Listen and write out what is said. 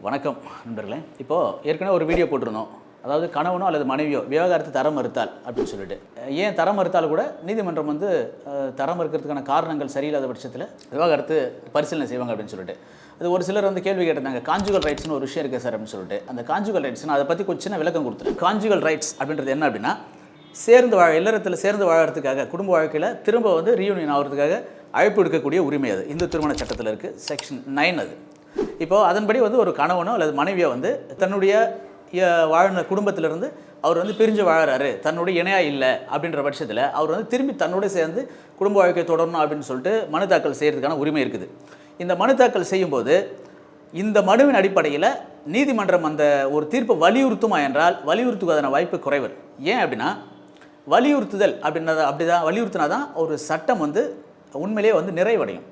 வணக்கம் நண்பர்களே. இப்போது ஏற்கனவே ஒரு வீடியோ போட்டிருந்தோம். அதாவது கணவனோ அல்லது மனைவியோ விவாகரத்து தர மறுத்தால் அப்படின்னு சொல்லிட்டு, ஏன் தர மறுத்தால் கூட நீதிமன்றம் வந்து தர மறுக்கிறதுக்கான காரணங்கள் சரியில்லாத பட்சத்தில் விவாகரத்து பரிசீலனை செய்வாங்க அப்படின்னு சொல்லிட்டு, அது ஒரு சிலர் வந்து கேள்வி கேட்டிருந்தாங்க. கான்ஜுகல் ரைட்ஸ்னு ஒரு விஷயம் இருக்குது சார் அப்படின்னு சொல்லிட்டு. அந்த கான்ஜுகல் ரைட்ஸ்னு அதை பற்றி கொஞ்சம் சின்ன விளக்கம் கொடுத்துருேன். கான்ஜுகல் ரைட்ஸ் அப்படின்றது என்ன அப்படின்னா, இல்லறத்தில் சேர்ந்து வாழறதுக்காக, குடும்ப வாழ்க்கையில் திரும்ப வந்து ரீயூனியன் ஆகிறதுக்காக அழைப்பு எடுக்கக்கூடிய உரிமை. அது இந்து திருமண சட்டத்தில் இருக்குது, செக்ஷன் 9. அது இப்போது அதன்படி வந்து ஒரு கணவனோ அல்லது மனைவியோ வந்து தன்னுடைய வாழ்ந்த குடும்பத்திலிருந்து அவர் வந்து பிரிஞ்சு வாழறாரு, தன்னுடைய இணையாக இல்லை அப்படின்ற பட்சத்தில் அவர் வந்து திரும்பி தன்னோட சேர்ந்து குடும்ப வாழ்க்கையை தொடரணும் அப்படின்னு சொல்லிட்டு மனு தாக்கல் செய்கிறதுக்கான உரிமை இருக்குது. இந்த மனு தாக்கல் செய்யும்போது இந்த மனுவின் அடிப்படையில் நீதிமன்றம் அந்த ஒரு தீர்ப்பை வலியுறுத்துமா என்றால் வலியுறுத்துவதான வாய்ப்பு குறைவு. ஏன் அப்படின்னா, வலியுறுத்துதல் அப்படின்றத வலியுறுத்தினா தான் ஒரு சட்டம் வந்து உண்மையிலேயே வந்து நிறைவடையும்.